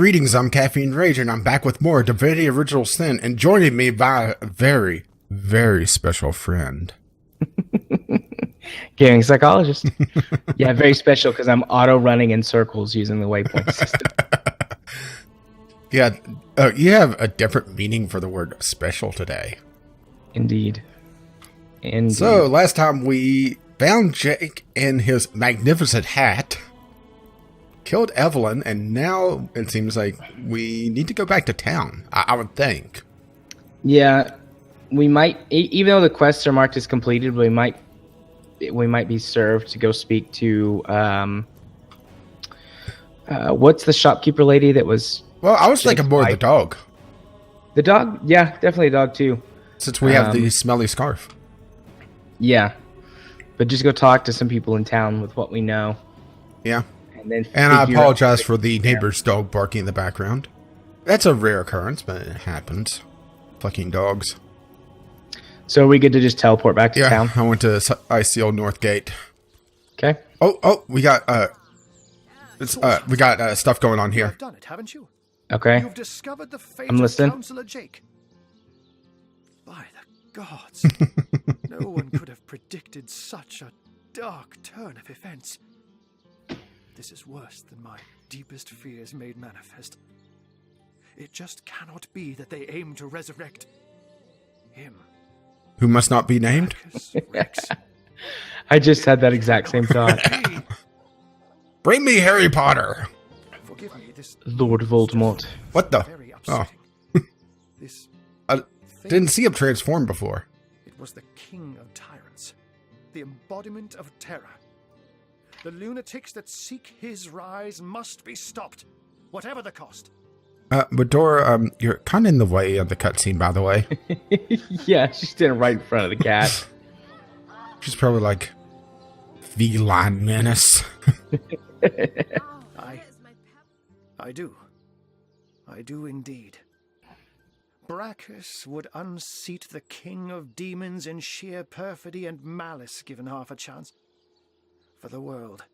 Greetings, I'm Caffeine Rage, and I'm back with more Divinity Original Sin, and joining me by a very, very special friend. Gaming Psychologist. Yeah, very special because I'm auto-running in circles using the waypoint system. Yeah, you have a different meaning for the word special today. Indeed. Indeed. So, last time we found Jake in his magnificent hat, killed Evelyn, and now it seems like we need to go back to town, I would think. Yeah, we might, even though the quests are marked as completed, we might be served to go speak to, what's the shopkeeper lady that was... Well, I was thinking more of the dog. The dog? Yeah, definitely a dog too. Since we have the smelly scarf. Yeah, but just go talk to some people in town with what we know. Yeah. And I apologize for the neighbor's dog barking in the background. That's a rare occurrence, but it happens. Fucking dogs. So are we good to just teleport back to town? I went to ICL North Gate. Okay. Oh, we got stuff going on here. You've done it, haven't you? Okay. You've discovered the fate I'm of listening. Counselor Jake. By the gods, no one could have predicted such a dark turn of events. This is worse than my deepest fears made manifest. It just cannot be that they aim to resurrect him. Who must not be named? Rex. I just had that exact same thought. Bring me Harry Potter. Forgive me, this Lord Voldemort. What the? very Oh, upsetting. This I thing, didn't see him transform before. it was the king of tyrants, the embodiment of terror. The lunatics that seek his rise must be stopped, whatever the cost. But Dora, you're kind of in the way of the cutscene, by the way. Yeah, she's standing right in front of the cat. She's probably like, feline menace. I do. I do indeed. Brachus would unseat the king of demons in sheer perfidy and malice given half a chance. For the world,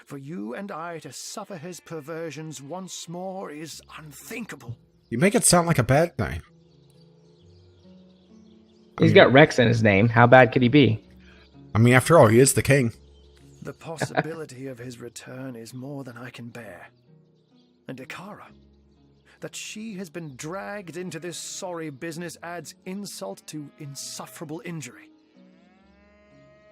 for you and I to suffer his perversions once more is unthinkable. You make it sound like a bad thing. He's got Rex in his name. How bad could he be? I mean, after all, he is the king. The possibility of his return is more than I can bear. And Ikara, that she has been dragged into this sorry business adds insult to insufferable injury.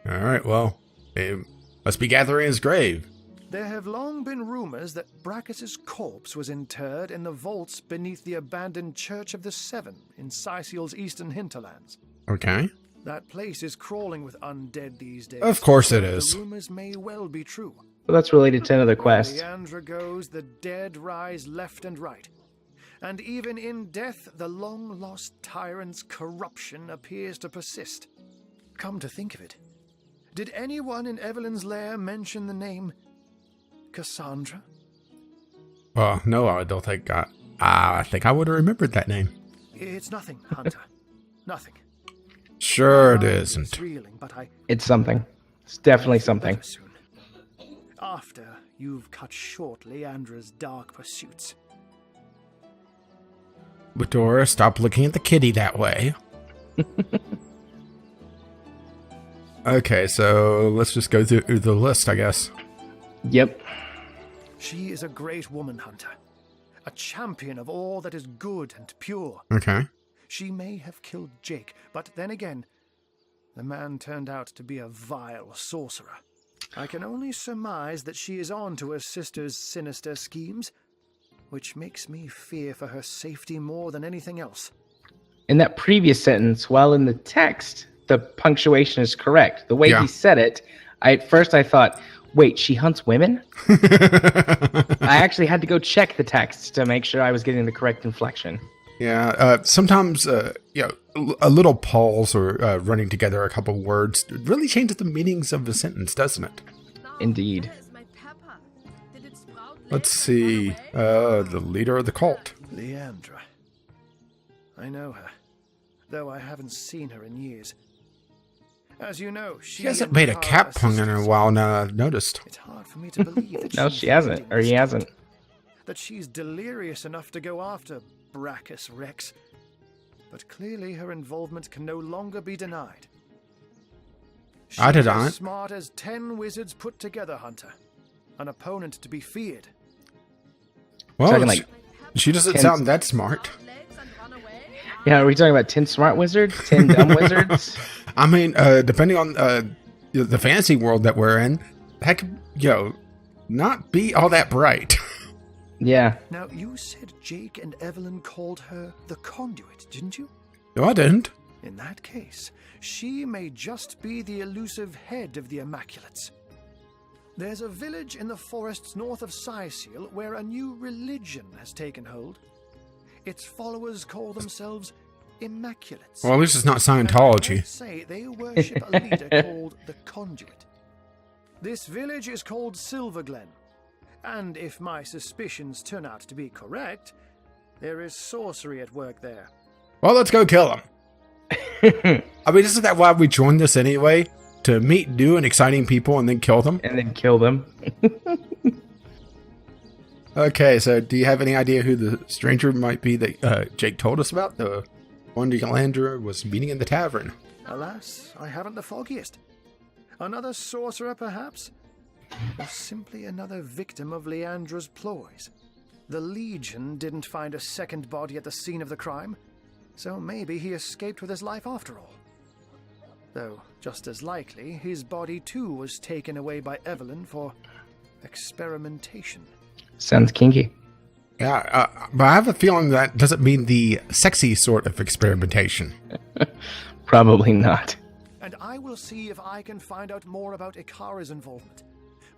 All right, well, it must be gathering his grave. There have long been rumors that Brachus's corpse was interred in the vaults beneath the abandoned Church of the Seven in Sicil's eastern hinterlands. Okay. That place is crawling with undead these days. Of course it is. The rumors may well be true. Well, that's related to another quest. Leandra goes, the dead rise left and right. And even in death, the long-lost tyrant's corruption appears to persist. Come to think of it, did anyone in Evelyn's lair mention the name Cassandra? Well, no, I don't think I think I would have remembered that name. It's nothing, Hunter. Nothing. Sure it My isn't. is reeling, but It's something. It's definitely something. better soon. After you've cut short Leandra's dark pursuits. But Dora, stop looking at the kitty that way. Okay, so let's just go through the list, I guess. Yep. She is a great woman, Hunter. A champion of all that is good and pure. Okay. She may have killed Jake, but then again, the man turned out to be a vile sorcerer. I can only surmise that she is on to her sister's sinister schemes, which makes me fear for her safety more than anything else. In that previous sentence, while in the text, the punctuation is correct. The way Yeah. he said it, at first I thought, wait, she hunts women? I actually had to go check the text to make sure I was getting the correct inflection. Yeah, sometimes, a little pause or running together a couple words really changes the meanings of a sentence, doesn't it? Indeed. Let's see, the leader of the cult. Leandra. I know her, though I haven't seen her in years. As you know, She hasn't made a cat pun in a while now, I've noticed. It's hard for me to believe that No, she hasn't. Or he hasn't. that she's delirious enough to go after Brachus Rex. But clearly her involvement can no longer be denied. I did She's not. as smart as 10 wizards put together, Hunter. An opponent to be feared. Well, Talking like she doesn't 10 sound that smart. Yeah, are we talking about 10 smart wizards? 10 dumb wizards? I mean, depending on the fantasy world that we're in, that could, not be all that bright. Yeah. Now, you said Jake and Evelyn called her the Conduit, didn't you? No, I didn't. In that case, she may just be the elusive head of the Immaculates. There's a village in the forests north of Sicil where a new religion has taken hold. Its followers call themselves Immaculates. Well, at least it's not And Scientology. let's say they worship a leader called the Conduit. This village is called Silverglen, and if my suspicions turn out to be correct, there is sorcery at work there. Well, let's go kill him. I mean, isn't that why we joined this anyway? To meet new and exciting people and then kill them? And then kill them. Okay, so do you have any idea who the stranger might be that Jake told us about? The one Leandra was meeting in the tavern. Alas, I haven't the foggiest. Another sorcerer, perhaps? Or simply another victim of Leandra's ploys? The Legion didn't find a second body at the scene of the crime, so maybe he escaped with his life after all. Though, just as likely, his body too was taken away by Evelyn for experimentation. Sounds kinky. Yeah, but I have a feeling that doesn't mean the sexy sort of experimentation. Probably not. And I will see if I can find out more about Ikara's involvement.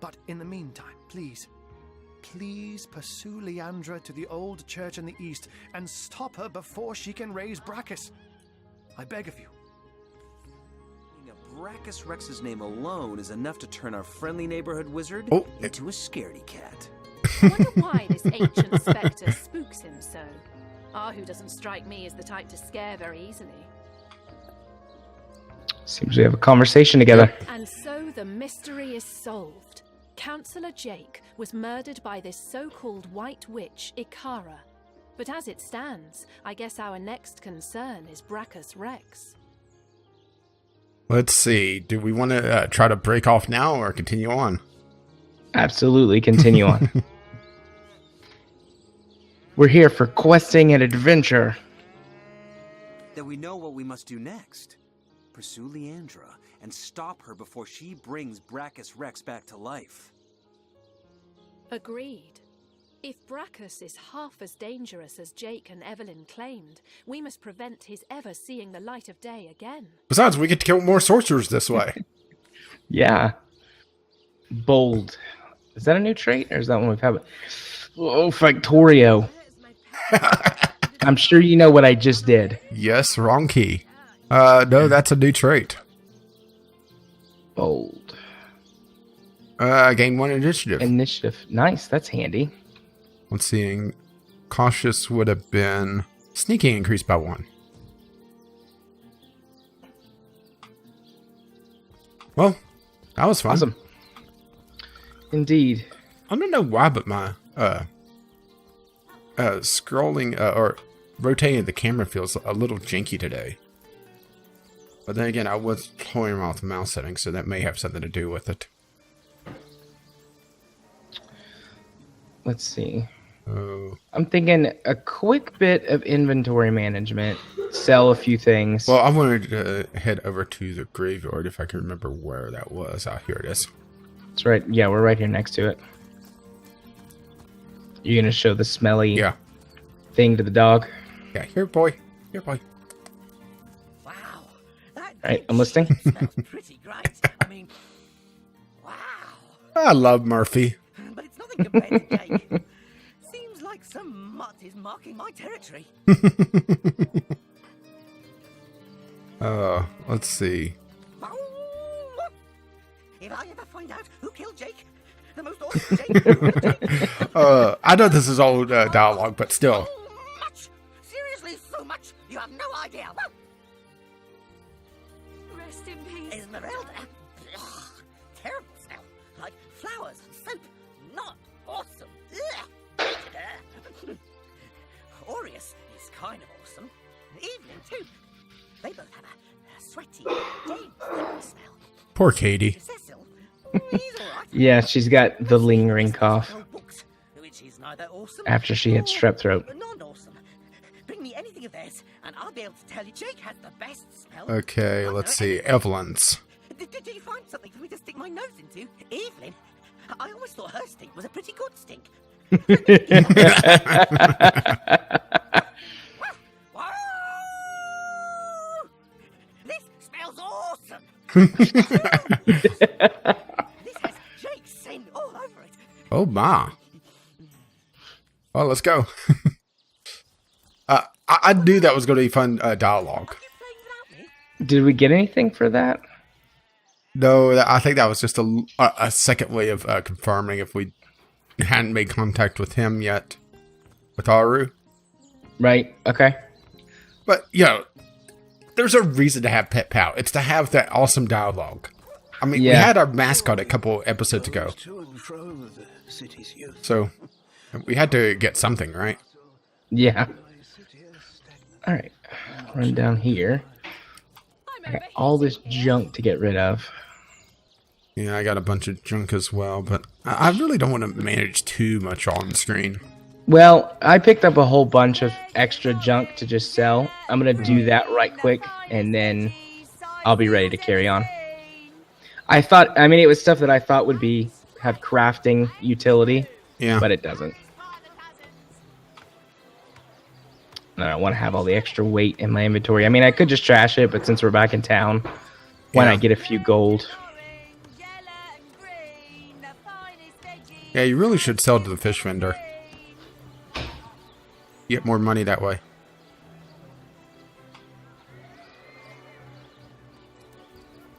But in the meantime, please pursue Leandra to the old church in the east and stop her before she can raise Brachus. I beg of you. Brachus Rex's name alone is enough to turn our friendly neighborhood wizard into a scaredy cat. I wonder why this ancient spectre spooks him so. Ahu doesn't strike me as the type to scare very easily. Seems we have a conversation together. And so the mystery is solved. Councillor Jake was murdered by this so-called White Witch, Ikara. But as it stands, I guess our next concern is Brachus Rex. Let's see. Do we want to try to break off now or continue on? Absolutely, continue on. We're here for questing and adventure. Then we know what we must do next. Pursue Leandra and stop her before she brings Brachus Rex back to life. Agreed. If Brachus is half as dangerous as Jake and Evelyn claimed, we must prevent his ever seeing the light of day again. Besides, we get to kill more sorcerers this way. Yeah. Bold. Is that a new trait, or is that one we've had? Oh, Factorio. I'm sure you know what I just did. Yes, wrong key. No, that's a new trait. Bold. Gain 1 initiative. Initiative. Nice, that's handy. Let's see. Cautious would have been sneaking increased by 1. Well, that was fun. Awesome. Indeed. I don't know why, but my scrolling or rotating the camera feels a little janky today. But then again, I was playing around with the mouse settings, so that may have something to do with it. Let's see. Oh. I'm thinking a quick bit of inventory management. Sell a few things. Well, I wanted to head over to the graveyard if I can remember where that was. Ah, here it is. That's right. Yeah, we're right here next to it. You're going to show the smelly thing to the dog? Yeah, here, boy. Here, boy. Wow. That All right, I'm listening. smells pretty great. I mean, wow. I love Murphy. But it's nothing compared to Jake. Seems like some mutt is marking my territory. Let's see. If I ever find out who killed Jake, the most awesome Jake who killed Jake. I know this is old dialogue, but still. So much. Seriously, so much. You have no idea. Rest in peace. Esmeralda. Ugh, terrible smell. Like flowers and soap. Not awesome. Ugh. Hated her. kind of awesome. Evelyn, too. They both have a sweaty, dangerous smell. Poor Katie. Cecil, he's all right. Yeah, she's got the lingering cough No books, which is neither awesome after she had strep throat. or non-awesome. Bring me anything of theirs, and I'll be able to tell you Jake has the best smell. Okay, let's see. Evelyn's. Did you find something for me to stick my nose into? Evelyn? I always thought her stink was a pretty good stink. Whoa! This smells awesome! This has Jake's scent all over it. Oh, my. Well, let's go. I knew that was going to be fun dialogue. You playing without me? Did we get anything for that? No, I think that was just a second way of confirming if we hadn't made contact with him yet. With Aru. Right. Okay. But, you know, there's a reason to have Pet Pal. It's to have that awesome dialogue. I mean, we Yeah. had our mascot a couple episodes ago. To and fro the city's youth. So, we had to get something, right? Yeah. All right. Run down here. I got all this junk to get rid of. Yeah, I got a bunch of junk as well, but I really don't want to manage too much on screen. Well, I picked up a whole bunch of extra junk to just sell. I'm going to do that right quick, and then I'll be ready to carry on. I mean, it was stuff that I thought would have crafting utility, Yeah. but it doesn't. I don't want to have all the extra weight in my inventory. I mean, I could just trash it, but since we're back in town, why Yeah. not get a few gold? Yeah, you really should sell to the fish vendor. You get more money that way.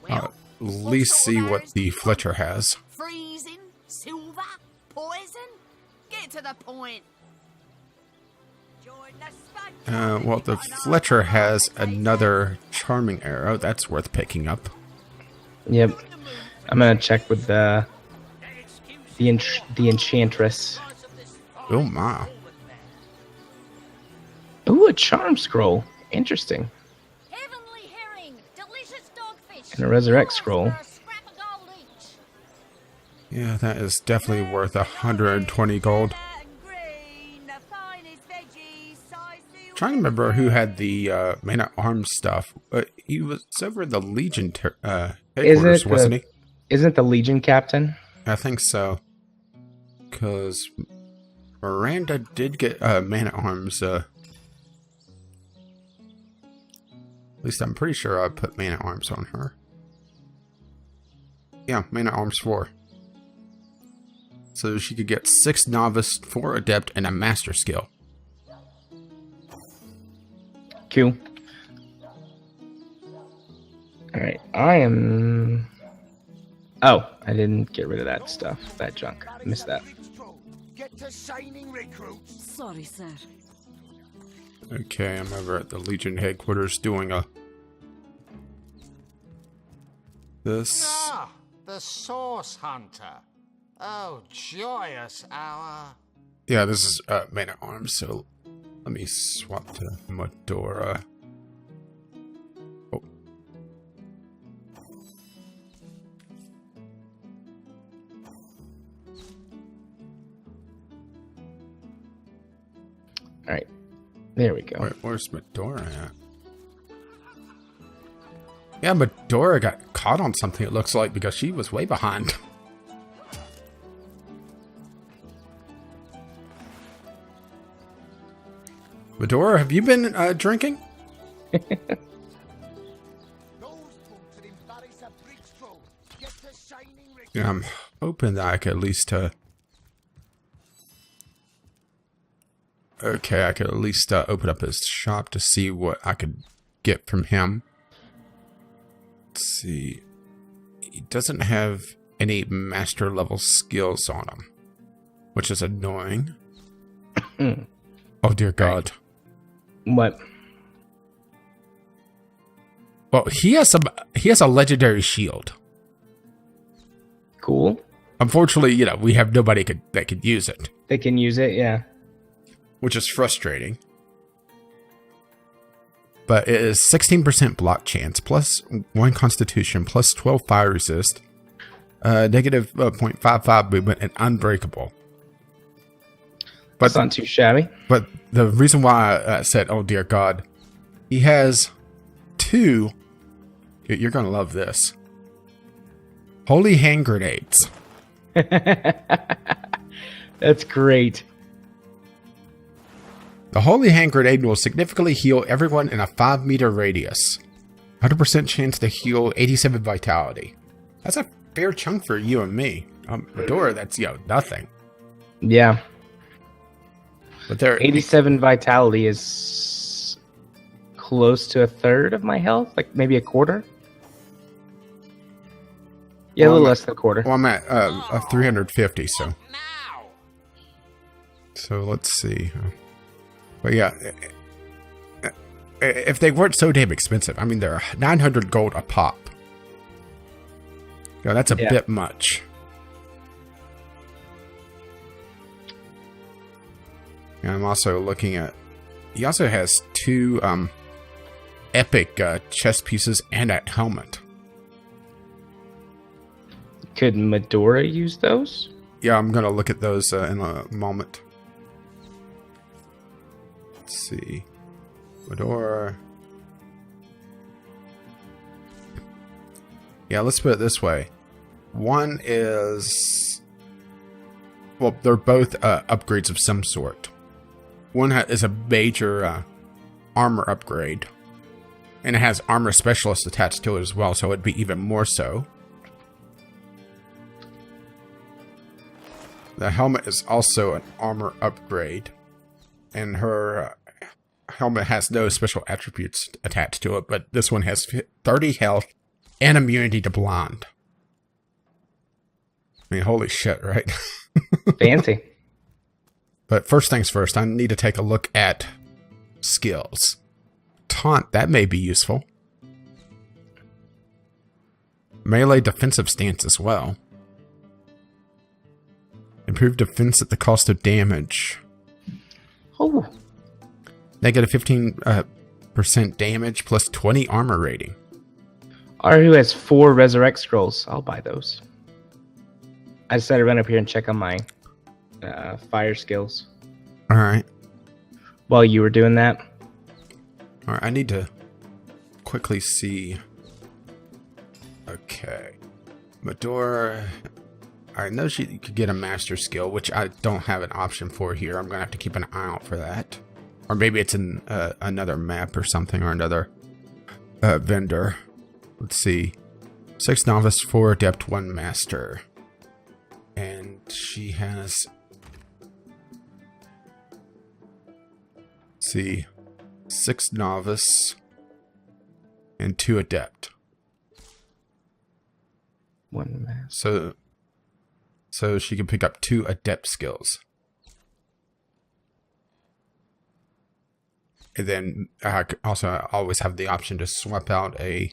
At least see what the Fletcher has. Freezing? Silver? Poison? Get to the point. Well, the Fletcher has another charming arrow. That's worth picking up. Yep. I'm going to check with the enchantress. Oh, my. Ooh, a charm scroll. Interesting. Heavenly herring, delicious dogfish. And a resurrect scroll. For a scrap of gold each. Yeah, that is definitely worth 120 gold. Trying to remember who had the Man at Arms stuff, but he was over in the Legion headquarters, wasn't he? Isn't it the Legion captain? I think so. Because Miranda did get Man at Arms. At least I'm pretty sure I put Man at Arms on her. Yeah, Man at Arms 4. So she could get 6 Novice, 4 Adept, and a Master skill. Cool. Alright, I am... Oh, I didn't get rid of that stuff, that junk. I missed that. Get to shining recruits. Sorry, sir. Okay, I'm over at the Legion headquarters doing this. Ah, the Source Hunter. Oh, joyous hour. Yeah, this is Man at Arms, so let me swap to Medora. Oh. Alright, there we go. Where's Medora at? Yeah, Medora got caught on something, it looks like, because she was way behind. Medora, have you been drinking? Yeah, I'm hoping that I could at least okay, I could at least open up his shop to see what I could get from him. Let's see. He doesn't have any master level skills on him, which is annoying. Oh dear God. What? Well, he has a legendary shield. Cool. Unfortunately, you know, we have nobody that could use it, They can use it, yeah. which is frustrating. But it is 16% block chance, plus 1 constitution, plus 12 fire resist, negative 0.55 movement, and unbreakable. But That's not too shabby. But the reason why I said, oh dear God, he has 2. You're going to love this. Holy hand grenades. That's great. The Holy Hand Grenade will significantly heal everyone in a 5-meter radius. 100% chance to heal 87 vitality. That's a fair chunk for you and me. Medora, that's, nothing. Yeah. But there, 87 vitality is close to a third of my health, like maybe a quarter. Yeah, a little less than a quarter. Well, I'm at 350, so. So let's see. But yeah, if they weren't so damn expensive, I mean, they're 900 gold a pop. That's a bit much. And I'm also looking at, he also has 2 epic chest pieces and a helmet. Could Medora use those? Yeah, I'm going to look at those in a moment. Let's see. Medora. Yeah, let's put it this way. One is... Well, they're both upgrades of some sort. One is a major armor upgrade. And it has armor specialist attached to it as well, so it'd be even more so. The helmet is also an armor upgrade. And her helmet has no special attributes attached to it, but this one has 30 health and immunity to blind. I mean, holy shit, right? Fancy. But first things first, I need to take a look at skills. Taunt, that may be useful. Melee defensive stance as well. Improved defense at the cost of damage. Oh. Negative 15% damage plus 20 armor rating. Aru has 4 resurrect scrolls. I'll buy those. I decided to run up here and check on my fire skills. Alright. While you were doing that. Alright, I need to quickly see. Okay. Medora. I know she could get a master skill, which I don't have an option for here. I'm going to have to keep an eye out for that. Or maybe it's in another map or something, or another vendor. Let's see. 6 novice, 4 adept, 1 master. And she has... Let's see. 6 novice and 2 adept. 1 master. So she can pick up 2 adept skills. And then I also always have the option to swap out a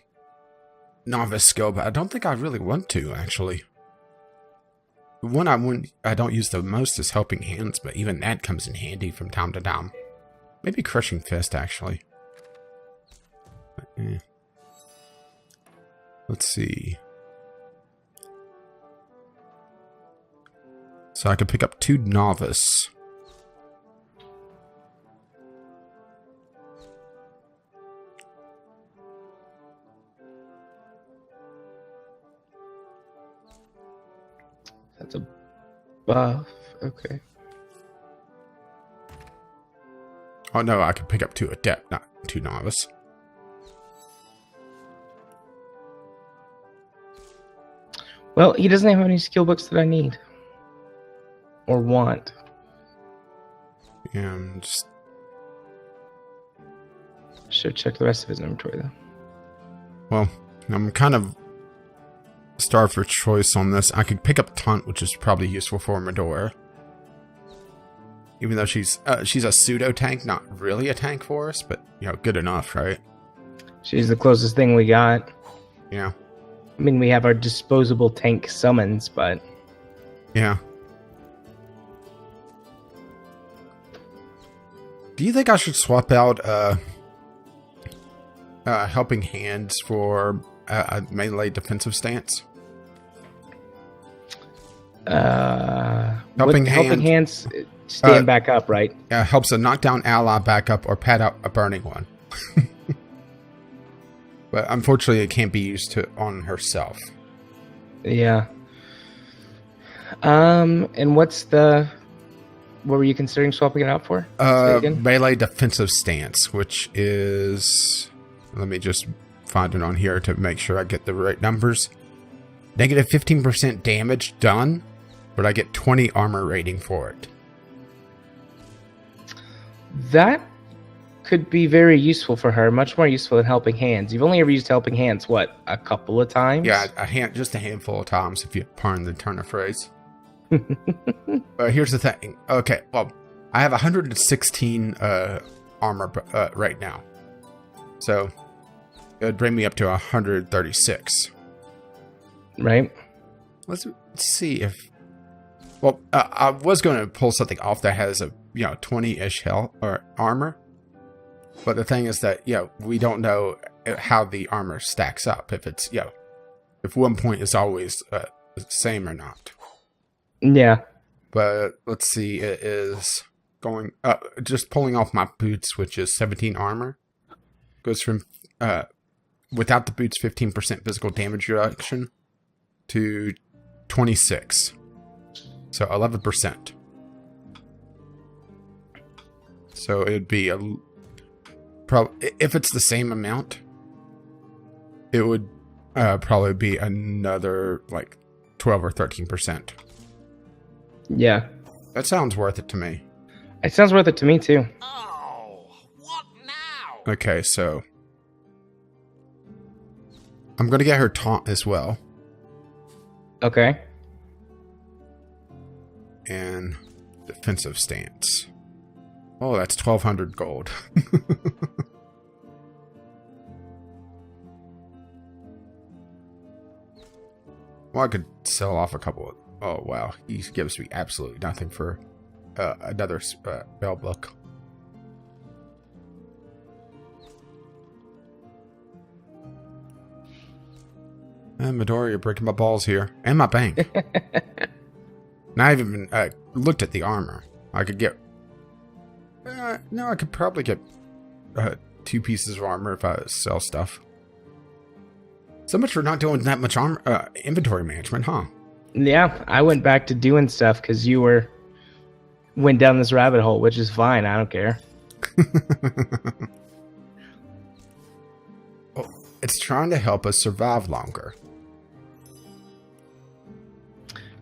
novice skill, but I don't think I really want to, actually. The one I don't use the most is Helping Hands, but even that comes in handy from time to time. Maybe Crushing Fist, actually. But, Let's see. So I can pick up 2 novice. That's a buff. Okay. Oh no, I can pick up 2 adept, not 2 novice. Well, he doesn't have any skill books that I need. Or want. Yeah, I'm just... Should check the rest of his inventory, though. Well, I'm kind of starved for choice on this. I could pick up Taunt, which is probably useful for Medora. Even though she's a pseudo-tank, not really a tank for us, but, good enough, right? She's the closest thing we got. Yeah. I mean, we have our disposable tank summons, but... Yeah. Do you think I should swap out helping hands for a melee defensive stance? Helping hands stand back up, right? Helps a knockdown ally back up or pad out a burning one. But unfortunately, it can't be used on herself. Yeah. And what were you considering swapping it out for? Melee defensive stance, which is, let me just find it on here to make sure I get the right numbers. Negative 15% damage done, but I get 20 armor rating for it. That could be very useful for her. Much more useful than helping hands. You've only ever used helping hands, what, a couple of times? Yeah, just a handful of times, if you pardon the turn of phrase. Here's the thing. Okay, well, I have 116 armor right now. So, it would bring me up to 136. Right. Let's see if... Well, I was going to pull something off that has a 20-ish health or armor. But the thing is that, we don't know how the armor stacks up. If it's, if one point is always the same or not. Yeah. But let's see, it is going, just pulling off my boots, which is 17 armor. Goes from, without the boots, 15% physical damage reduction to 26. So 11%. So it'd be if it's the same amount, it would probably be another like 12 or 13%. Yeah. That sounds worth it to me. It sounds worth it to me too. Oh, what now? Okay, so I'm going to get her taunt as well. Okay. And defensive stance. Oh, that's 1,200 gold. Well, I could sell off a couple of... Oh, wow. He gives me absolutely nothing for another spell book. And Midori, you're breaking my balls here. And my bank. Now I haven't even looked at the armor. I could get... no, I could probably get 2 pieces of armor if I sell stuff. So much for not doing that much armor, inventory management, huh? Yeah, I went back to doing stuff because you went down this rabbit hole, which is fine. I don't care. Oh, it's trying to help us survive longer.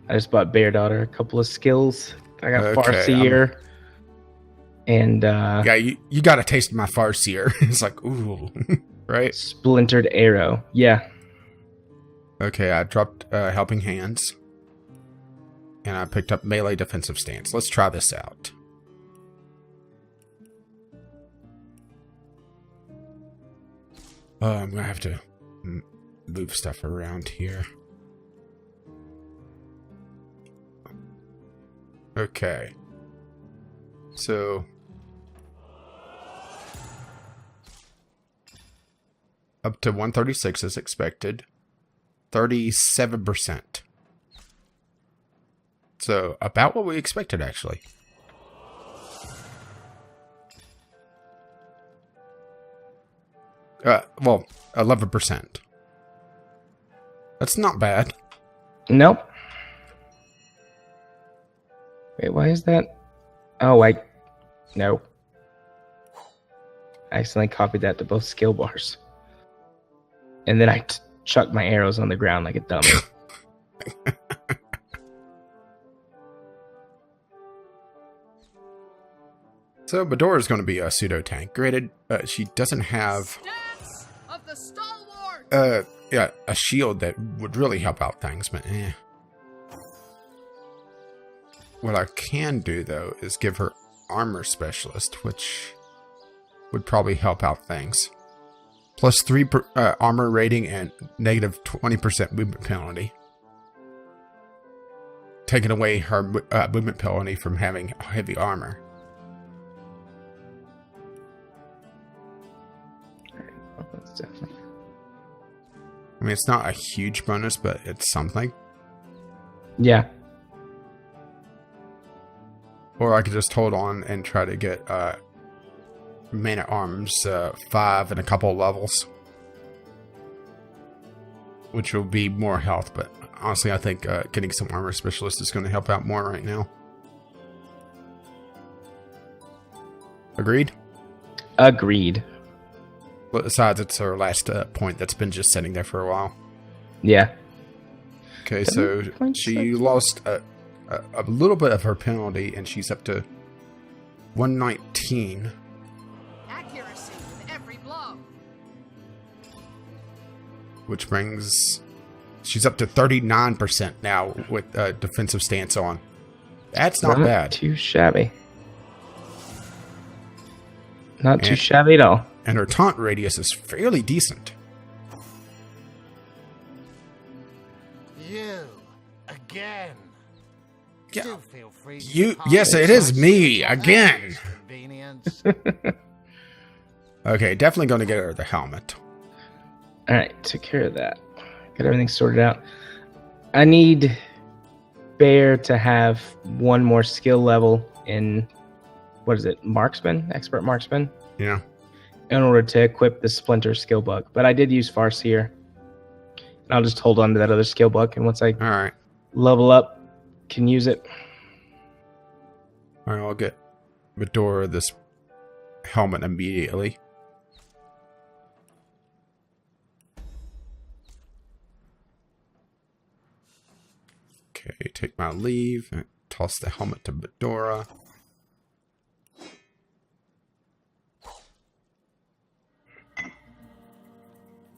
I just bought Bear Daughter a couple of skills. I got Farseer. And yeah, you got a taste of my Farseer. It's like, ooh, right? Splintered Arrow. Yeah. Okay, I dropped Helping Hands. And I picked up Melee Defensive Stance. Let's try this out. I'm going to have to move stuff around here. Okay. So... up to 136 as expected. 37%. So, about what we expected, actually. Well, 11%. That's not bad. Nope. Wait, why is that? Oh, no. I accidentally copied that to both skill bars. And then I chucked my arrows on the ground like a dummy. So, Badora is going to be a pseudo tank. Granted, she doesn't have of the stalwart. A shield that would really help out things, but eh. What I can do, though, is give her Armor Specialist, which would probably help out things. Plus 3 armor rating and negative 20% movement penalty. Taking away her movement penalty from having heavy armor. That's definitely... I mean, it's not a huge bonus, but it's something. Yeah. Or I could just hold on and try to get Man-at-Arms 5 and a couple of levels. Which will be more health, but honestly, I think getting some armor specialist is going to help out more right now. Agreed? Agreed. But besides, it's her last point that's been just sitting there for a while. Yeah. Okay, so she lost a little bit of her penalty, and she's up to 119. Accuracy with every blow. Which brings... She's up to 39% now with defensive stance on. That's not bad. Too shabby. Not too shabby at all. And her taunt radius is fairly decent. You again. Yeah. Do feel free to Yes, it is me again. Convenience. Okay, definitely going to get her the helmet. All right, took care of that. Got everything sorted out. I need Bear to have one more skill level in, what is it, marksman? Expert marksman? Yeah. In order to equip the splinter skill book. But I did use Farseer. And I'll just hold on to that other skill book, and once I Alright. level up, can use it. Alright, I'll get Medora this helmet immediately. Okay, take my leave and toss the helmet to Medora.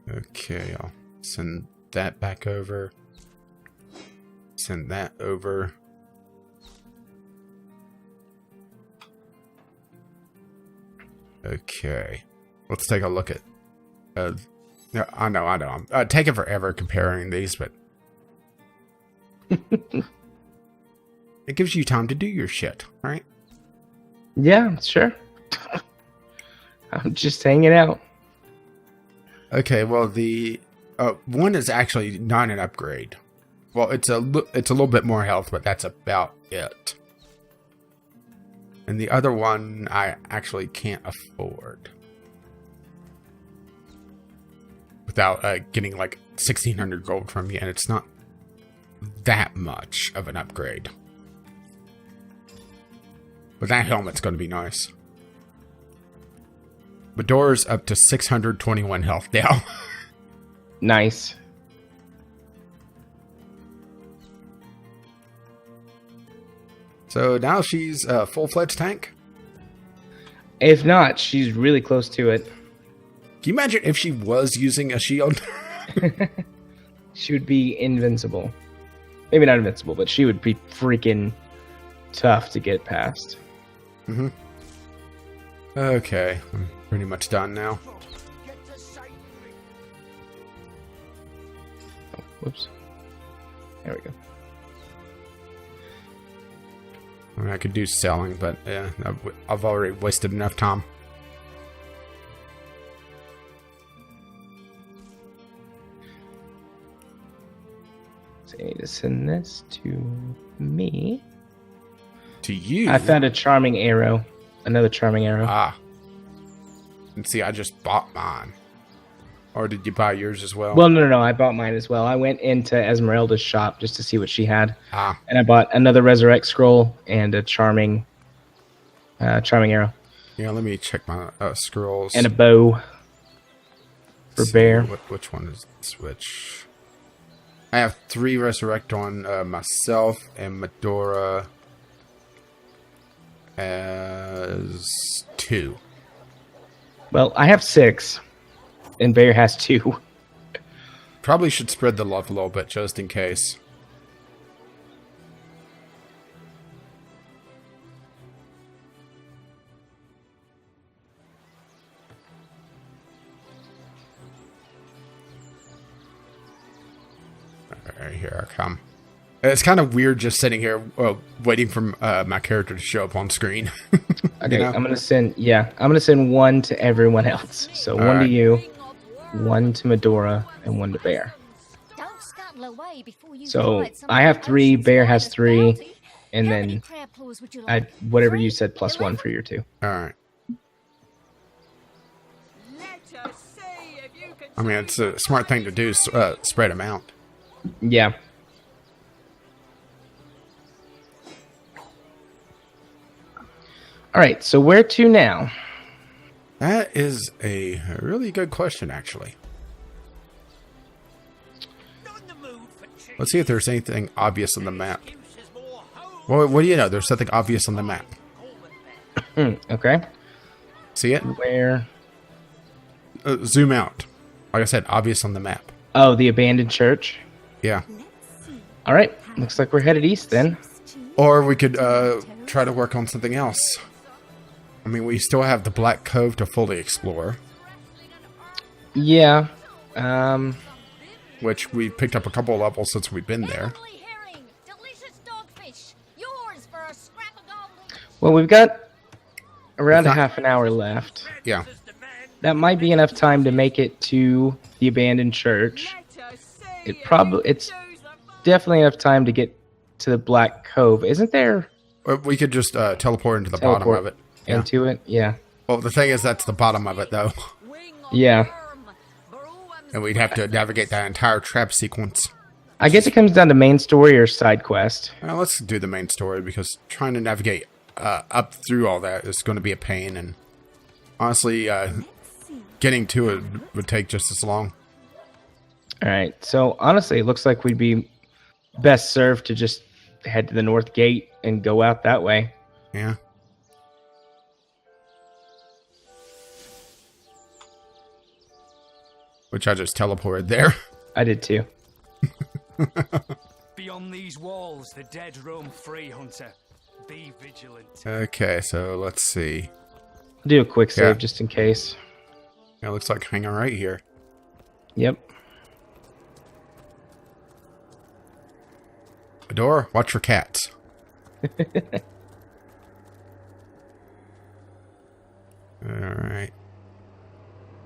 Okay, I'll send that back over. Send that over. Okay, let's take a look at. No, I know. I'm taking forever comparing these, but it gives you time to do your shit, right? Yeah, sure. I'm just hanging out. Okay, well the one is actually not an upgrade. Well, it's a little bit more health, but that's about it. And the other one I actually can't afford without getting like 1,600 gold from you, and it's not that much of an upgrade. But that helmet's going to be nice. Medora's up to 621 health now. Nice. So now she's a full-fledged tank? If not, she's really close to it. Can you imagine if she was using a shield? She would be invincible. Maybe not invincible, but she would be freaking tough to get past. Mm-hmm. Okay, I'm pretty much done now. Oh, whoops. There we go. I mean, I could do selling, but yeah, I've already wasted enough time. So I need to send this to me. To you? I found a charming arrow. Another charming arrow. Ah. And see, I just bought mine. Or did you buy yours as well? Well, no. I bought mine as well. I went into Esmeralda's shop just to see what she had. Ah. And I bought another Resurrect scroll and a charming arrow. Yeah, let me check my scrolls. And a bow for Bear. Which one is this? Which? I have 3 Resurrect on myself, and Medora as 2. Well, I have 6. And Bear has 2. Probably should spread the love a little bit, just in case. Alright, here I come. It's kind of weird just sitting here waiting for my character to show up on screen. Okay, You know? I'm gonna send 1 to everyone else. So one to you, 1 to Medora, and 1 to Bear. Don't scuttle away before you So fight some I of have the 3, ocean's Bear has finest 3, bounty. and How then many crab claws would you I like? whatever you 3? said plus 1 for 11? your 2. All right. Let us see if you can I mean, it's a smart thing to do, spread them out. Yeah. All right, so where to now? That is a really good question, actually. Let's see if there's anything obvious on the map. Well, what do you know? There's something obvious on the map. Okay. See it? Where? Zoom out. Like I said, obvious on the map. Oh, the abandoned church. Yeah. All right, looks like we're headed east then. Or we could try to work on something else. I mean, we still have the Black Cove to fully explore, Yeah. which we picked up a couple of levels since we've been there. Lovely herring, delicious dogfish, yours for a scrap of gold. Well, we've got around It's not- a half an hour left. Yeah. That might be enough time to make it to the abandoned church. It's definitely enough time to get to the Black Cove. Isn't there We could just teleport into the bottom of it. Yeah. into it? Yeah. Well, the thing is, that's the bottom of it, though. Yeah. And we'd have to navigate that entire trap sequence. I guess it comes down to main story or side quest. Well, let's do the main story, because trying to navigate up through all that is going to be a pain. And honestly, getting to it would take just as long. All right. So honestly, it looks like we'd be best served to just head to the north gate and go out that way. Yeah. Which I just teleported there. I did too. Beyond these walls, the dead roam free, Hunter. Be vigilant. Okay, so let's see. I'll do a quick save Yeah. just in case. It looks like hanging right here. Yep. Adora, watch for cats. Alright.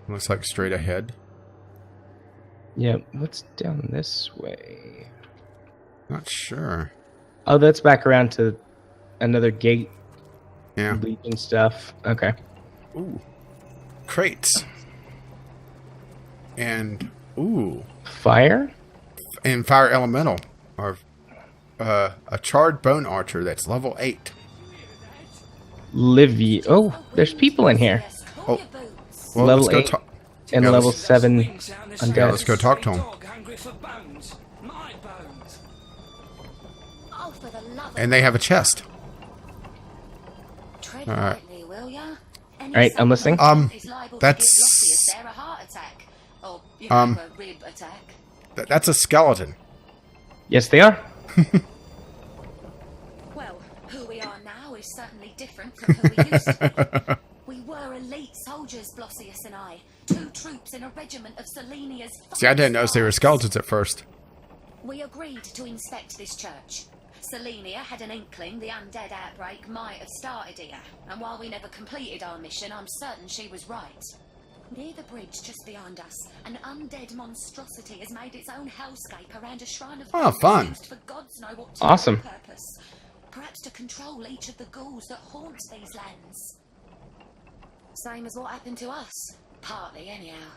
Looks like straight ahead. Yep. What's down this way? Not sure. Oh, that's back around to another gate. Yeah. Legion stuff. Okay. Ooh. Crates. And, ooh. Fire? And fire elemental. Or a charred bone archer that's level 8. Livy. Oh, there's people in here. Oh. Well, Level let's go 8 talk. and yeah, level let's- 7 Yeah, undead. let's go talk to him. Oh, for the love of And they have a chest. tread Alright. lightly, will ya? All right, I'm listening. That's that's a skeleton. Yes, they are. Well, who we are now is certainly different from who we used to be. We were elite soldiers, Blossius and I. 2 troops in a regiment of Selenia's. See, I didn't notice they were skeletons at first. We agreed to inspect this church. Selenia had an inkling the undead outbreak might have started here, and while we never completed our mission, I'm certain she was right. Near the bridge just behind us, an undead monstrosity has made its own hellscape around a shrine of Oh, fun. used for gods know what Awesome. purpose. Perhaps to control each of the ghouls that haunt these lands. Same as what happened to us. Partly, anyhow.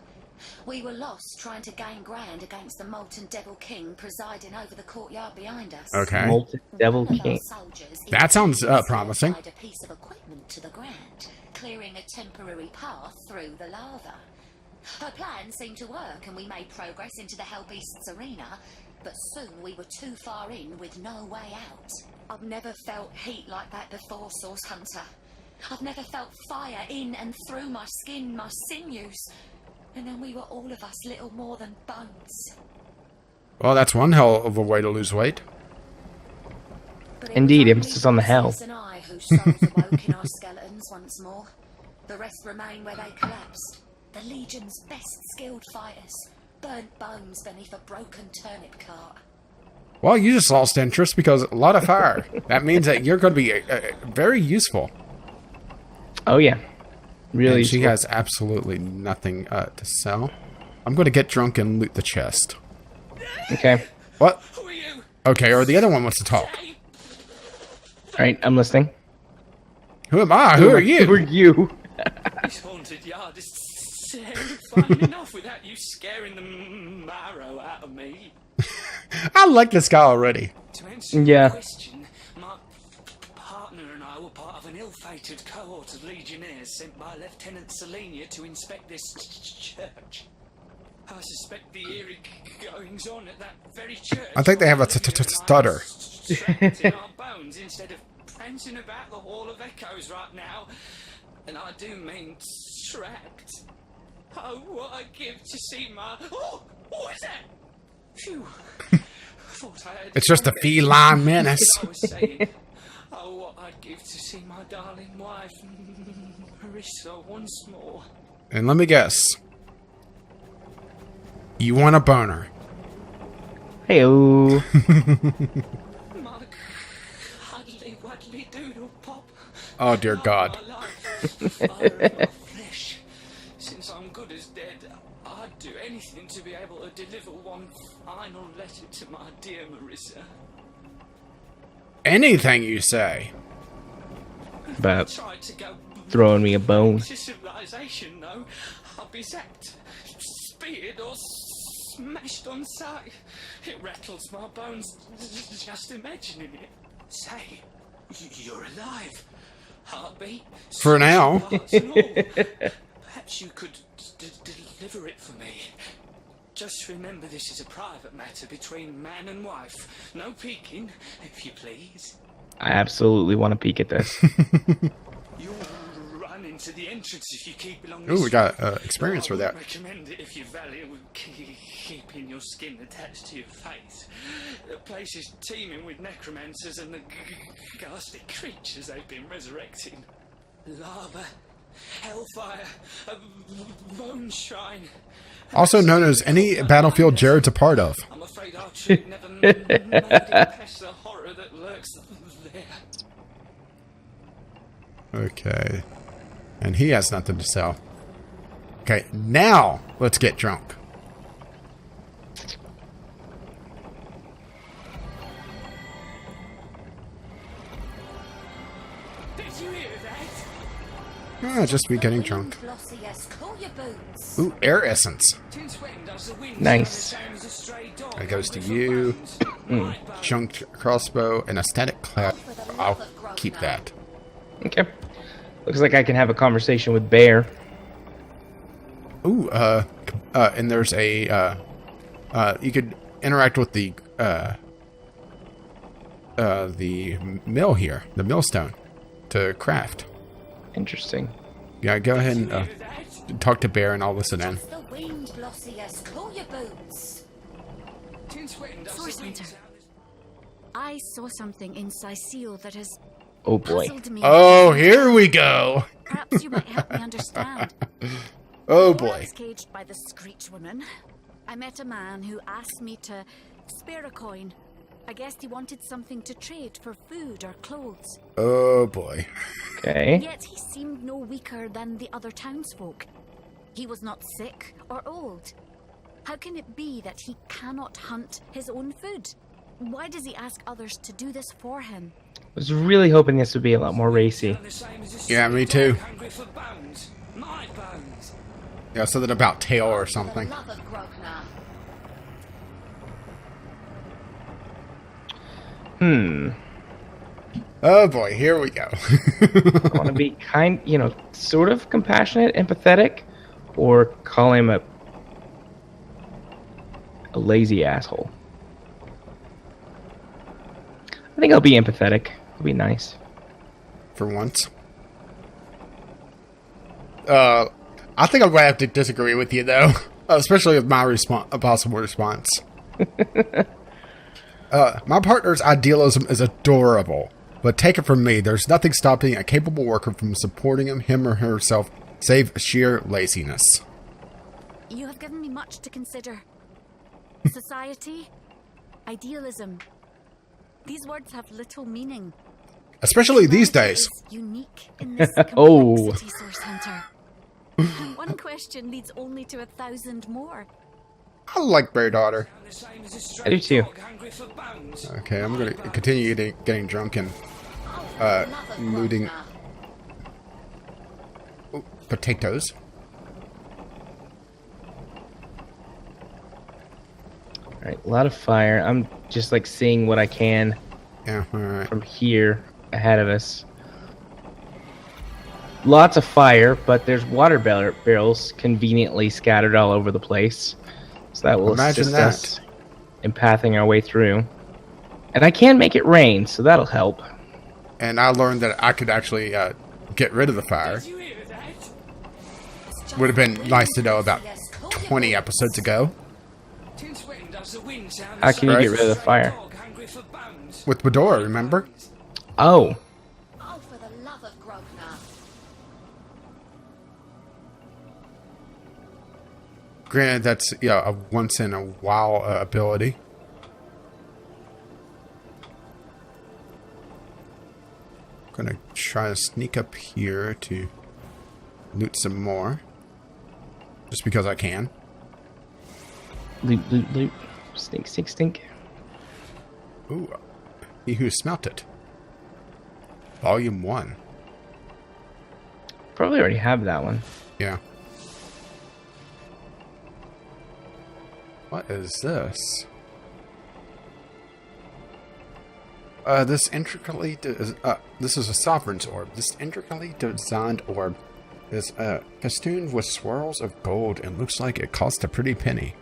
We were lost trying to gain ground against the Molten Devil King presiding over the courtyard behind us. Okay. Molten Devil One of our King. soldiers That sounds, immediately promising. tied a piece of equipment to the ground, clearing a temporary path through the lava. Her plan seemed to work, and we made progress into the Hell Beasts arena, but soon we were too far in with no way out. I've never felt heat like that before, Source Hunter. I've never felt fire in and through my skin, my sinews. And then we were all of us little more than bones. Well, that's one hell of a way to lose weight. But it Indeed, was emphasis on the hell. Blossius and I whose souls awoke in our skeletons once more. The rest remain where they collapsed. The Legion's best skilled fighters, burnt bones beneath a broken turnip cart. Well, you just lost interest because a lot of fire. That means that you're going to be very useful. Oh yeah. Really. And she useful. has absolutely nothing to sell. I'm going to get drunk and loot the chest. Okay. What? Okay, or the other one wants to talk. Alright, I'm listening. Who am I? Who are you? Who are you? This haunted yard is fine enough without you scaring the marrow out of me. I like this guy already. To answer Yeah. your question, my partner and I were part of an ill-fated cohort of legionnaires sent by Lieutenant Selenia to inspect this church. I suspect the eerie goings-on at that very church. I think they have a stutter. Trapped in our bones instead of prancing about the Hall of Echoes right now. And I do mean trapped. Oh, what I'd give to see my... Oh, what is that? Phew. Thought I had It's just a feline menace. I was saying, oh, what I'd give to see my darling wife, Marissa, once more. And let me guess. You want a boner. Hey-o. My cuddly wuddly doodle pop. Oh, dear God. My life, fire of my flesh. Since I'm good as dead, I'd do anything to be able to deliver one final letter to my dear Marissa. Anything you say. About Tried to go throwing me a bone. to civilization, though. I'll be zapped, speared, or smashed on sight. It rattles my bones just imagining it. Say, you're alive. Heartbeat. For now. Hearts and all. Perhaps you could deliver it for me. Just remember this is a private matter between man and wife. No peeking, if you please. I absolutely want to peek at this. You'll run into the entrance if you keep along Ooh, this we got route. experience for that. I would recommend it if you value keeping your skin attached to your face. The place is teeming with necromancers and the ghastly creatures they've been resurrecting. Lava, hellfire, a bone shrine. Also known as any battlefield Jared's a part of. I'm afraid our troop never made it past the horror that lurks there. Okay. And he has nothing to sell. Okay, now let's get drunk. Did you hear that? Just me getting drunk. Glossius, call your boots. Ooh, air essence. Nice. That goes to you. Chunked crossbow and a static cloud. I'll keep that. Okay. Looks like I can have a conversation with Bear. Ooh, and there's a, you could interact with the mill here, the millstone, to craft. Interesting. Yeah, go ahead and talk to Bear and I'll listen in. The wind, Glossius, call your boots. Source Hunter. I saw something in Sicile that has Oh boy. puzzled me. Oh, here we go. Perhaps you might help me understand. Oh Before I boy. was caged by the Screech Woman, I met a man who asked me to spare a coin. I guessed he wanted something to trade for food or clothes. Oh boy. Okay. Yet he seemed no weaker than the other townsfolk. He was not sick or old. How can it be that he cannot hunt his own food? Why does he ask others to do this for him? I was really hoping this would be a lot more racy. Yeah, me too. Hungry for bones. My bones. Yeah, something about tail or something. Love of Grosvenor. Oh boy, here we go. I want to be sort of compassionate, empathetic, or call him a lazy asshole. I think I'll be empathetic. It'll be nice. For once. I think I'm going to have to disagree with you, though. Especially with my possible response. My partner's idealism is adorable. But take it from me, there's nothing stopping a capable worker from supporting him or herself, save sheer laziness. You have given me much to consider. Society, idealism. These words have little meaning. Especially these Humanity days. is unique in this Oh. complexity, Source Hunter. One question leads only to 1,000 more. I like Bear Daughter. I do too. Okay, I'm gonna continue getting drunk and looting potatoes. Alright, a lot of fire. I'm just like seeing what I can from here ahead of us. Lots of fire, but there's water barrels conveniently scattered all over the place. So that will assist us in pathing our way through. And I can make it rain, so that'll help. And I learned that I could actually get rid of the fire. Would have been nice to know about 20 episodes ago. How can you get rid of the fire? With Bedora, remember? Oh. Oh, for the love of Grosvenor. Granted, that's a once in a while ability. Gonna try to sneak up here to loot some more, just because I can. Loot, loot, loot. Stink, stink, stink. Ooh, He Who Smelt It. Volume 1. Probably already have that one. Yeah. What is this? This is a Sovereign's Orb. This intricately designed orb is festooned with swirls of gold and looks like it cost a pretty penny.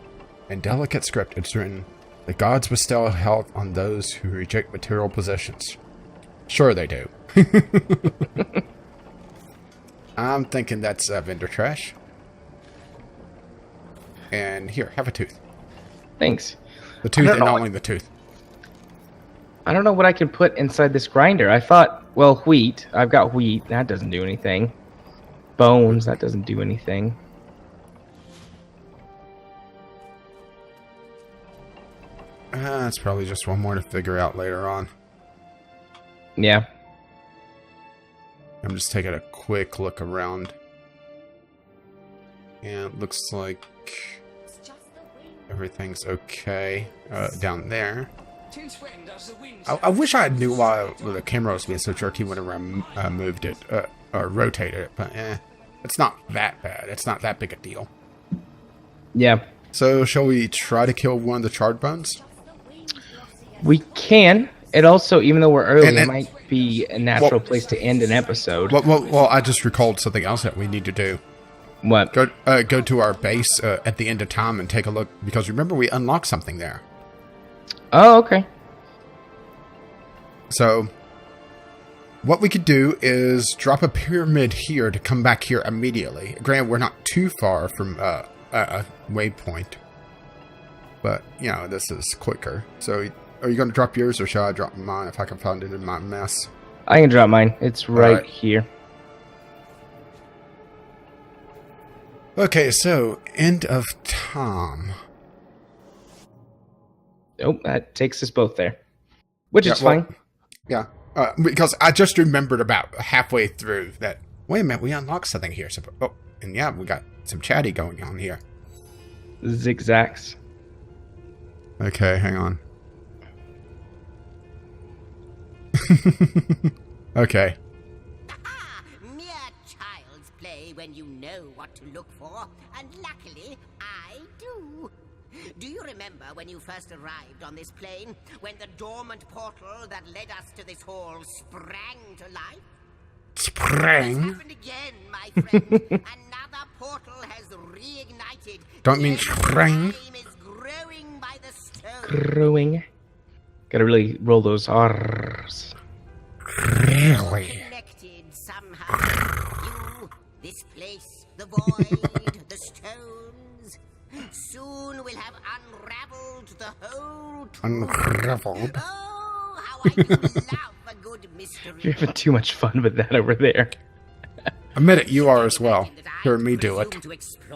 In delicate script, it's written, "The gods bestow health on those who reject material possessions." Sure they do. I'm thinking that's vendor trash. And here, have a tooth. Thanks. The tooth and only the tooth. I don't know what I can put inside this grinder. I thought, well, wheat. I've got wheat. That doesn't do anything. Bones. That doesn't do anything. That's probably just one more to figure out later on. Yeah. I'm just taking a quick look around. And it looks like everything's okay down there. I wish I knew why the camera was being so jerky whenever I moved it or rotated it, but it's not that bad. It's not that big a deal. Yeah. So, shall we try to kill one of the charred bones? We can. It also, even though we're early, it might be a natural place to end an episode. Well, I just recalled something else that we need to do. What? Go to our base at the end of time and take a look, because remember we unlocked something there. Oh, okay. So, what we could do is drop a pyramid here to come back here immediately. Granted, we're not too far from a waypoint, but this is quicker. So, are you going to drop yours, or shall I drop mine if I can find it in my mess? I can drop mine. It's right here. Okay, so end of time. Nope, that takes us both there, which is fine. Yeah, because I just remembered about halfway through that. Wait a minute, we unlocked something here. So, and yeah, we got some chatty going on here. Zigzags. Okay, hang on. Okay. Mere child's play when you know what to look for, and luckily I do. Do you remember when you first arrived on this plane, when the dormant portal that led us to this hall sprang to life? Sprang? It's happened again, my friend. Another portal has reignited. Don't mean sprang. Time is growing by the stone. Growing. Gotta really roll those R's. Really? Connected somehow. You, this place, the void, the stones. Soon we'll have unraveled the whole truth. Unraveled? Oh, how I do love a good mystery. You're having too much fun with that over there. Admit it, you are as well. Hear me do it.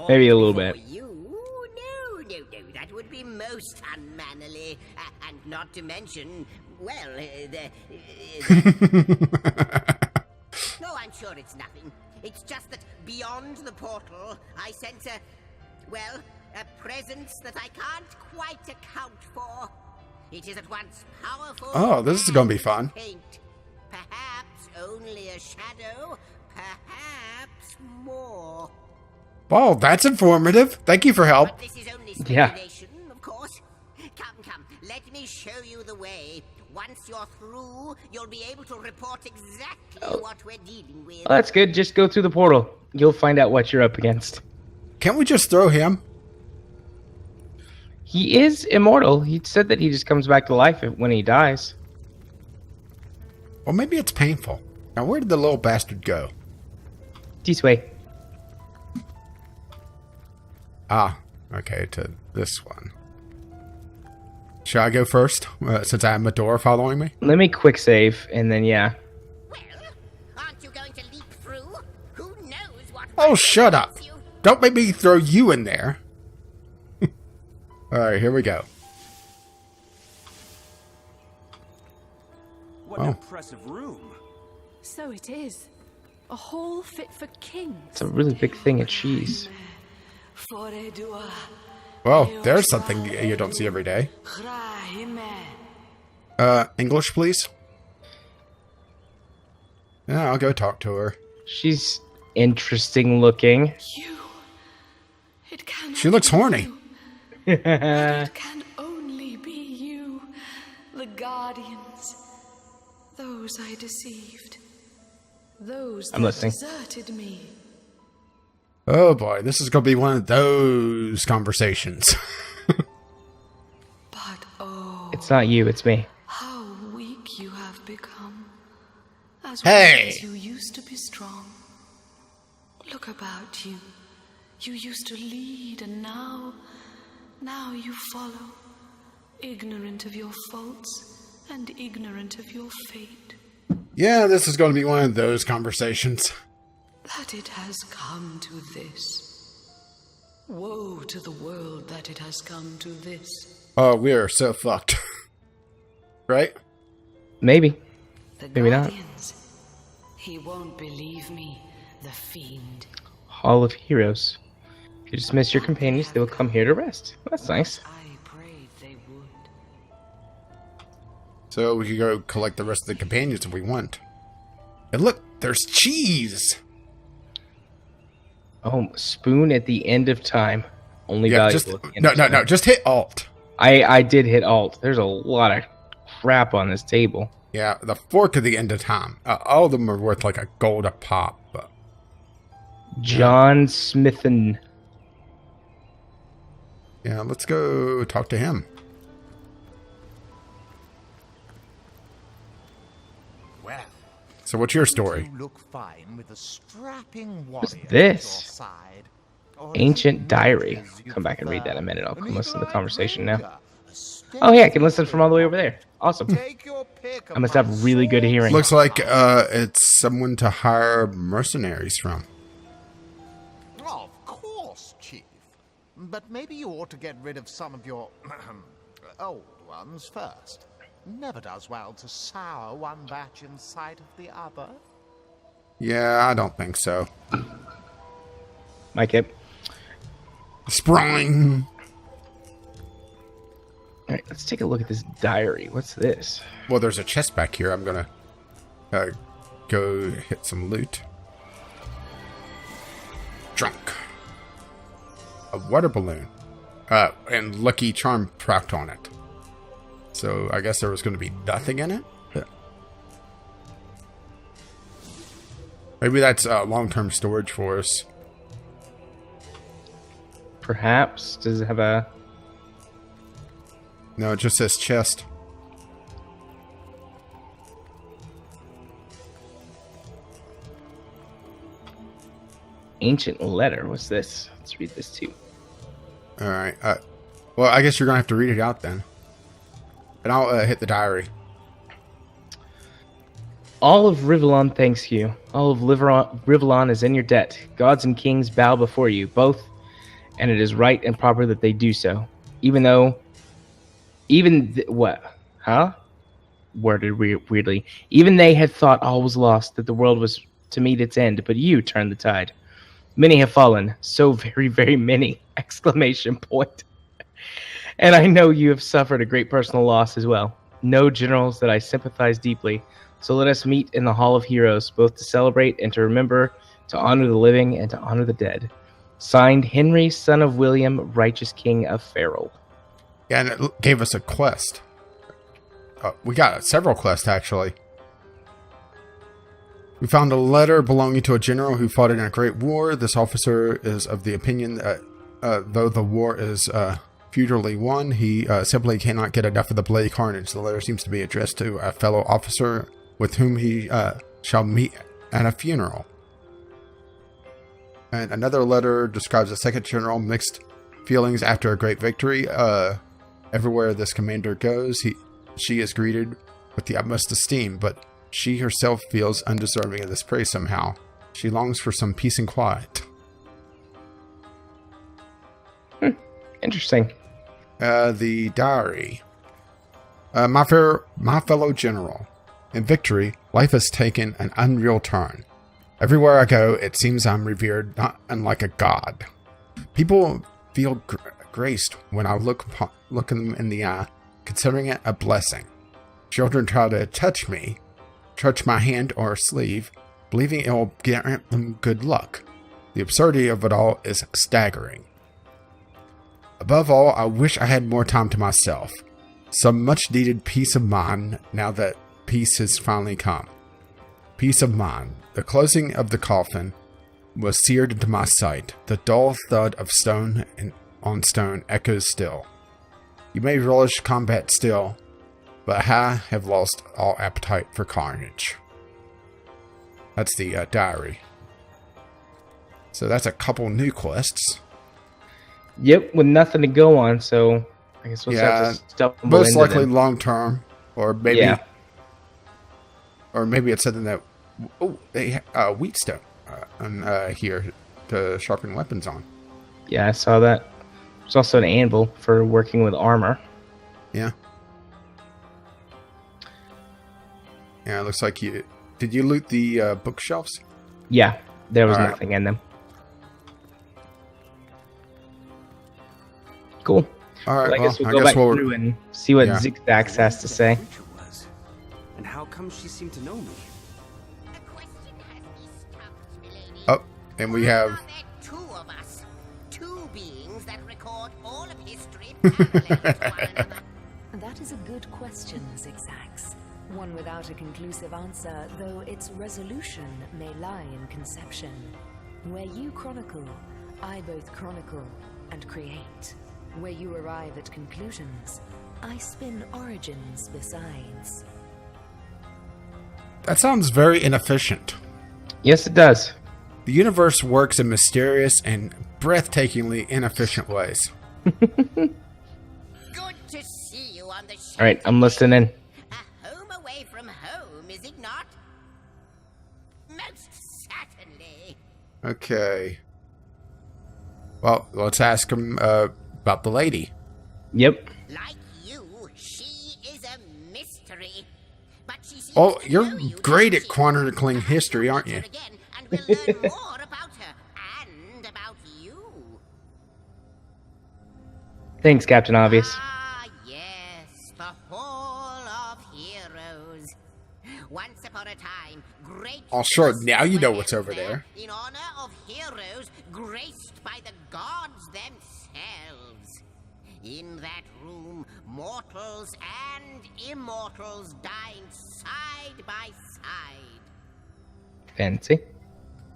Maybe a little bit. No, that would be most unmannerly. And not to mention, well, No, I'm sure it's nothing. It's just that beyond the portal, I sense a presence that I can't quite account for. It is at once powerful. Oh, this is gonna be fun. Faint. Perhaps only a shadow. Perhaps more. Wow, that's informative. Thank you for help. But this is only Yeah. speculation, of course. Come. Let me show you the way. Once you're through, you'll be able to report exactly what we're dealing with. Well, that's good. Just go through the portal. You'll find out what you're up against. Can't we just throw him? He is immortal. He said that he just comes back to life when he dies. Well, maybe it's painful. Now, where did the little bastard go? This way. Ah, okay, to this one. Should I go first, since I have Medora following me? Let me quick save, and then yeah. Well, aren't you going to leap through? Who knows what... Oh, shut up! Don't make me throw you in there. Alright, here we go. What an impressive room. So it is. A hall fit for kings. It's a really big thing of cheese. Well, there's something you don't see every day. English, please? Yeah, I'll go talk to her. She's interesting looking. She looks horny. It can only be you, the Guardians. Those I deceived. Those I'm that listening. deserted me. Oh boy, this is going to be one of those conversations. But oh, It's not you, it's me. how weak you have become. As Hey! once you used to be strong. Look about you. You used to lead, and now you follow, ignorant of your faults and ignorant of your fate. Yeah, this is going to be one of those conversations. That it has come to this. Woe to the world that it has come to this. Oh, we are so fucked. Right? Maybe. The Maybe not. Guardians. He won't believe me, the fiend. Hall of Heroes. If you dismiss your companions, they will come here to rest. That's nice. I prayed they would. So we could go collect the rest of the companions if we want. And look, there's cheese! Oh, spoon at the end of time. Only Yeah, valuable. just, at the end of time. no, just hit Alt. I did hit Alt. There's a lot of crap on this table. Yeah, the fork at the end of time. All of them are worth like a gold a pop. But John Smithen. yeah, let's go talk to him. Well, So what's your story? you look fine with a strapping What's warrior this? at your side. Or is Ancient it Diary. not as you Come back and read that in a minute. I'll prefer? come listen to the An conversation eagle, now. a step Oh yeah, I can listen from all the way over there. Awesome. Take your pick I must have really good hearing. Looks like it's someone to hire mercenaries from. Of course, Chief. But maybe you ought to get rid of some of your old ones first. Never does well to sour one batch in sight of the other. Yeah, I don't think so. Mike it. Sprung. Alright, let's take a look at this diary. What's this? Well, there's a chest back here. I'm gonna go hit some loot. Drunk. A water balloon. And Lucky Charm propped on it. So I guess there was going to be nothing in it? Yeah. Maybe that's long-term storage for us. Perhaps. Does it have a... No, it just says chest. Ancient letter. What's this? Let's read this too. Alright. Well, I guess you're going to have to read it out then. And I'll hit the diary. All of Rivellon thanks you. All of Rivellon is in your debt. Gods and kings bow before you, both, and it is right and proper that they do so. Worded weirdly. Even they had thought all was lost, that the world was to meet its end, but you turn the tide. Many have fallen, so very, very many! Exclamation point. And I know you have suffered a great personal loss as well. Know, generals, that I sympathize deeply. So let us meet in the Hall of Heroes, both to celebrate and to remember, to honor the living and to honor the dead. Signed, Henry, son of William, righteous king of Farrell. Yeah, and it gave us a quest. We got several quests, actually. We found a letter belonging to a general who fought in a great war. This officer is of the opinion that though the war is futilely won, he simply cannot get enough of the bloody carnage. The letter seems to be addressed to a fellow officer with whom he shall meet at a funeral. And another letter describes a second general, mixed feelings after a great victory. Everywhere this commander goes, she is greeted with the utmost esteem, but she herself feels undeserving of this praise somehow. She longs for some peace and quiet. Interesting. The diary. My fellow general. In victory, life has taken an unreal turn. Everywhere I go, it seems I'm revered not unlike a god. People feel graced when I look them in the eye, considering it a blessing. Children try to touch my hand or sleeve, believing it will grant them good luck. The absurdity of it all is staggering. Above all, I wish I had more time to myself. Some much-needed peace of mind now that peace has finally come. Peace of mind. The closing of the coffin was seared into my sight. The dull thud of stone on stone echoes still. You may relish combat still, but I have lost all appetite for carnage. That's the diary. So that's a couple new quests. Yep, with nothing to go on, so I guess we'll have to stumble most into likely them. long term, or maybe, or maybe it's something that they wheatstone here to sharpen weapons on. Yeah, I saw that. There's also an anvil for working with armor. Yeah. Yeah, it looks like you... Did you loot the bookshelves? Yeah, there was nothing in them. Cool. All right, well, I guess we'll go back through and see what Zigzags has to say. And how come she seemed to know me? Oh, and we have... Two of us. Two beings that record all of history parallel to one another. That is a good question, Zigzags. One without a conclusive answer, though its resolution may lie in conception. Where you chronicle, I both chronicle and create. Where you arrive at conclusions, I spin origins besides. That sounds very inefficient. Yes, it does. The universe works in mysterious and breathtakingly inefficient ways. Good to see you on the show. All right, I'm listening. A home away from home, is it not? Most certainly. Okay. Well, let's ask him about the lady. Yep. Like you, she is a mystery. But she seems Oh, to you're know you, great at chronicling history, aren't you? again, and we'll learn more about her and about you. Thanks, Captain Obvious. Ah, yes, the Hall of Heroes. Once upon a time, great... Oh, sure, now you know what's over there. In honor of heroes graced by the gods themselves. In that room, mortals and immortals dined side by side. Fancy.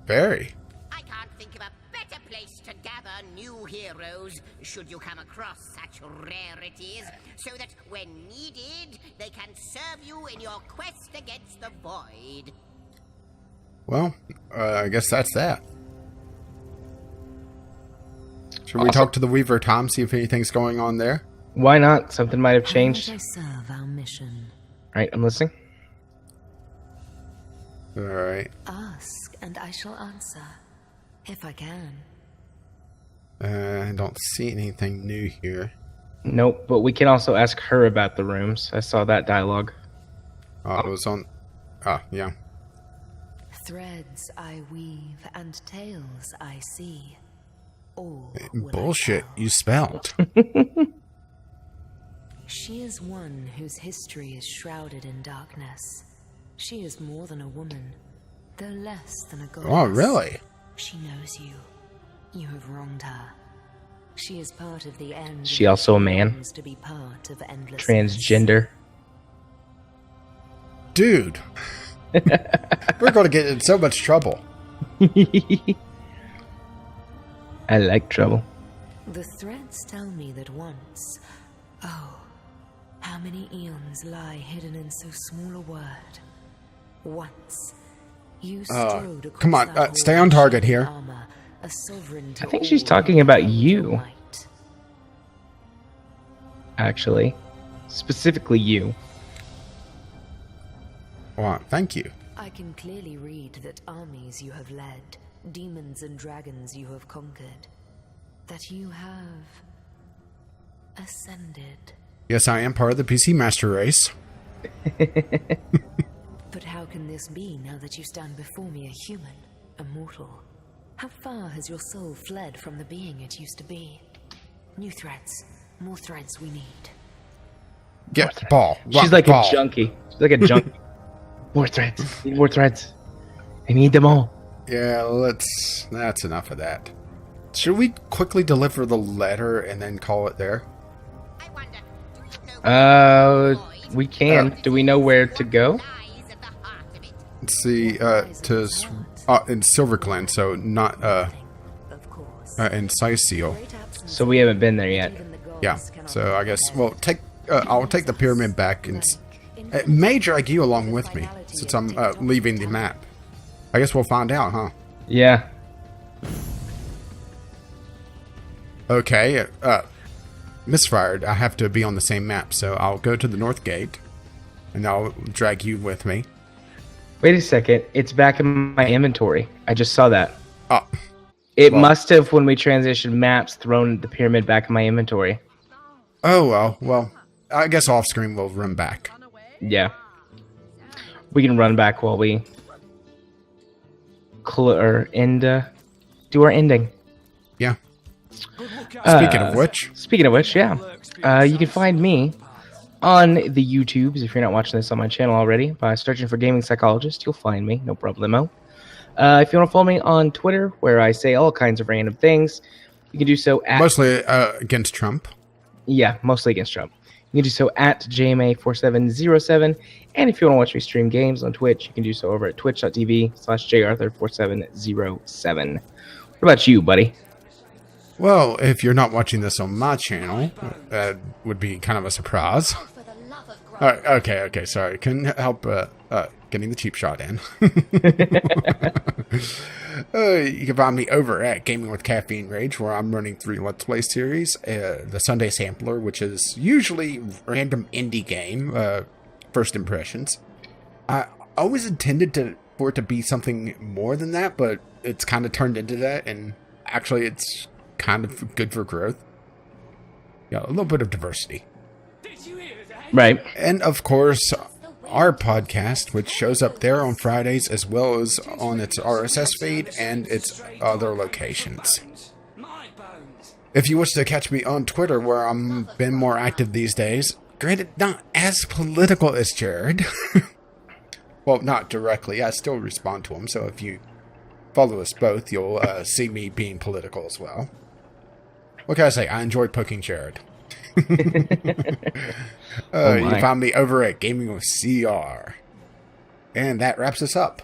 Very. I can't think of a better place to gather new heroes, should you come across such rarities, so that when needed, they can serve you in your quest against the void. Well, I guess that's that. Should we talk to the Weaver, Tom, see if anything's going on there? Why not? Something might have changed. How might I serve our mission? All right, I'm listening. All right. Ask, and I shall answer, if I can. I don't see anything new here. Nope, but we can also ask her about the rooms. I saw that dialogue. Oh, it was on... Oh, yeah. Threads I weave and tales I see. All will Bullshit, you spelled. She is one whose history is shrouded in darkness. She is more than a woman, though less than a goddess. Oh, really? She knows you. You have wronged her. She is part of the end. She also a man? To be part of endless Transgender. Dude. We're going to get in so much trouble. I like trouble. The threads tell me that once, oh, how many eons lie hidden in so small a word. Once, you strode across come on, stay on target here. Armor, a sovereign to I think all she's talking about who you. might. Actually. Specifically you. Well, thank you. I can clearly read that armies you have led, demons and dragons you have conquered, that you have ascended. Yes, I am part of the PC Master Race. But how can this be now that you stand before me a human, a mortal? How far has your soul fled from the being it used to be? New threads, more threads we need. Get ball. She's like ball. a junkie. She's like a junkie. More threads. Need more threads. I need them all. Yeah, that's enough of that. Should we quickly deliver the letter and then call it there? We can. Do we know where to go? Let's see, in Silver Glen, so not, in Syceal. So we haven't been there yet. Yeah, so I guess, well, I'll take the pyramid back and may drag you along with me, since I'm leaving the map. I guess we'll find out, huh? Yeah. Okay, misfired. I have to be on the same map, so I'll go to the north gate, and I'll drag you with me. Wait a second. It's back in my inventory. I just saw that. Oh. It must have, when we transitioned maps, thrown the pyramid back in my inventory. Oh, well, I guess off screen we'll run back. Yeah. We can run back while we do our ending. Yeah. Speaking of which, yeah. You can find me on the YouTubes if you're not watching this on my channel already. By searching for Gaming Psychologist, you'll find me. No problemo. If you want to follow me on Twitter, where I say all kinds of random things, you can do so at... Mostly against Trump. Yeah, mostly against Trump. You can do so at JMA4707. And if you want to watch me stream games on Twitch, you can do so over at twitch.tv/jarthur4707. What about you, buddy? Well, if you're not watching this on my channel, that would be kind of a surprise. Okay, sorry. Couldn't help getting the cheap shot in. You can find me over at Gaming with Caffeine Rage, where I'm running 3 Let's Play series. The Sunday Sampler, which is usually random indie game, first impressions. I always intended for it to be something more than that, but it's kind of turned into that, and actually it's kind of good for growth. Yeah, a little bit of diversity. Right. And of course, our podcast, which shows up there on Fridays as well as on its RSS feed and its other locations. If you wish to catch me on Twitter, where I'm been more active these days, granted not as political as Jared. Well, not directly. I still respond to him, so if you follow us both, you'll see me being political as well. What can I say? I enjoy poking Jared. You can find me over at Gaming with CR. And that wraps us up.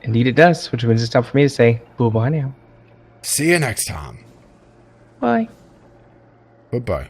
Indeed it does, which means it's time for me to say bye now. See you next time. Bye. Bye-bye.